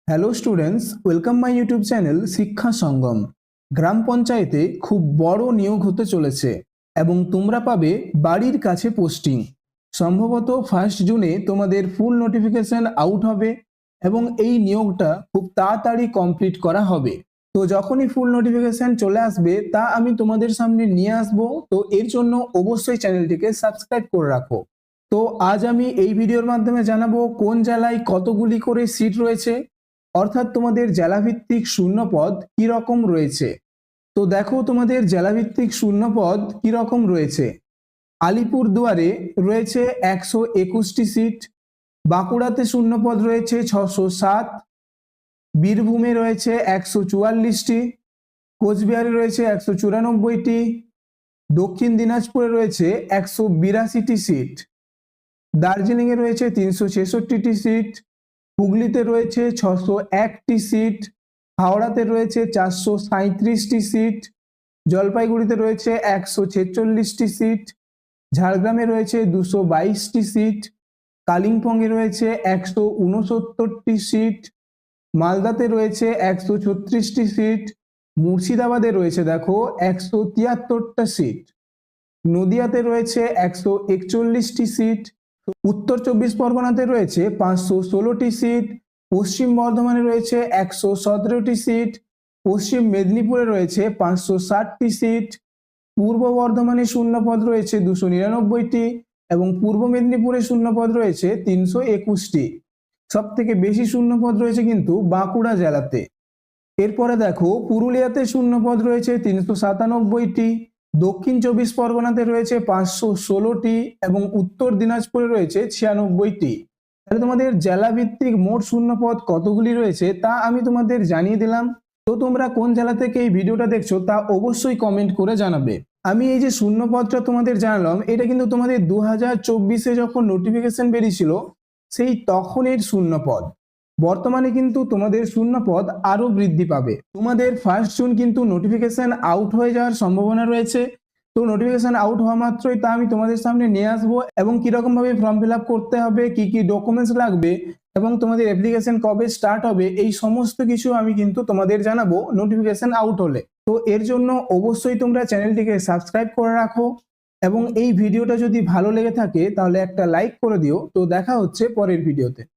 Hello students, welcome my YouTube channel শিক্ষা সঙ্গম। গ্রাম পঞ্চায়েতে খুব বড় নিয়োগ হতে চলেছে এবং তোমরা পাবে বাড়ির কাছে পোস্টিং। সম্ভবত 1 জুনে তোমাদের ফুল নোটিফিকেশন আউট হবে এবং এই নিয়োগটা খুব তাড়াতাড়ি কমপ্লিট করা হবে। তো যখনই ফুল নোটিফিকেশন চলে আসবে তা আমি তোমাদের সামনে নিয়ে আসবো। তো এর জন্য অবশ্যই চ্যানেলটিকে সাবস্ক্রাইব করে রাখো। তো আজ আমি এই ভিডিওর মাধ্যমে জানাবো কোন জেলায় কতগুলি করে সিট রয়েছে, অর্থাৎ তোমাদের জেলাভিত্তিক শূন্যপদ কি রকম রয়েছে। তো দেখো তোমাদের জেলাভিত্তিক শূন্যপদ কি রকম রয়েছে। আলিপুরদুয়ারে রয়েছে 121টি সিট, বাঁকুড়াতে শূন্যপদ রয়েছে 607, বীরভূমে রয়েছে 144টি, কোচবিহারে রয়েছে 194টি, দক্ষিণ দিনাজপুরে রয়েছে 182টি সিট, দার্জিলিংয়ে রয়েছে 366টি সিট, হুগলিতে রয়েছে 601টি সিট, হাওড়াতে রয়েছে 437টি সিট, জলপাইগুড়িতে রয়েছে 146টি সিট, ঝাড়গ্রামে রয়েছে 222টি সিট, কালিম্পংয়ে রয়েছে 169টি সিট, মালদাতে রয়েছে 136টি সিট, মুর্শিদাবাদে রয়েছে দেখো 173টা সিট, নদিয়াতে রয়েছে 141টি সিট, উত্তর 24 পরগনাতে রয়েছে 516টি সিট, পশ্চিম বর্ধমানে রয়েছে 117টি সিট, পশ্চিম মেদিনীপুরে রয়েছে 560টি সিট, পূর্ব বর্ধমানে শূন্যপদ রয়েছে 299টি এবং পূর্ব মেদিনীপুরে শূন্যপদ রয়েছে 321টি। সব থেকে বেশি শূন্যপদ রয়েছে কিন্তু বাঁকুড়া জেলাতে। এরপরে দেখো পুরুলিয়াতে শূন্যপদ রয়েছে 397টি, দক্ষিণ 24 পরগনাতে রয়েছে 516টি এবং উত্তর দিনাজপুরে রয়েছে 96টি। তাহলে তোমাদের জেলা ভিত্তিক মোট শূন্যপদ কতগুলি রয়েছে তা আমি তোমাদের জানিয়ে দিলাম। তো তোমরা কোন জেলা থেকে এই ভিডিওটা দেখছো তা অবশ্যই কমেন্ট করে জানাবে। আমি এই যে শূন্যপদটা তোমাদের জানালাম এটা কিন্তু তোমাদের 2024-এ যখন নোটিফিকেশন বেরিয়েছিল সেই তখনের শূন্যপদ। বর্তমানে কিন্তু তোমাদের শূন্যপদ আরো বৃদ্ধি পাবে। তোমাদের 1 জুন কিন্তু নোটিফিকেশন আউট হয়ে যাওয়ার সম্ভাবনা রয়েছে। তো নোটিফিকেশন আউট হওয়া মাত্রই তা আমি তোমাদের সামনে নিয়ে আসবো এবং কিরকম ভাবে ফর্ম ফিল আপ করতে হবে, কি কি ডকুমেন্টস লাগবে এবং তোমাদের অ্যাপ্লিকেশন কবে স্টার্ট হবে এই সমস্ত কিছু আমি কিন্তু তোমাদের জানাবো নোটিফিকেশন আউট হলে। তো এর জন্য অবশ্যই তোমরা চ্যানেলটিকে সাবস্ক্রাইব করে রাখো এবং এই ভিডিওটা যদি ভালো লেগে থাকে তাহলে একটা লাইক করে দিও। তো দেখা হচ্ছে পরের ভিডিওতে।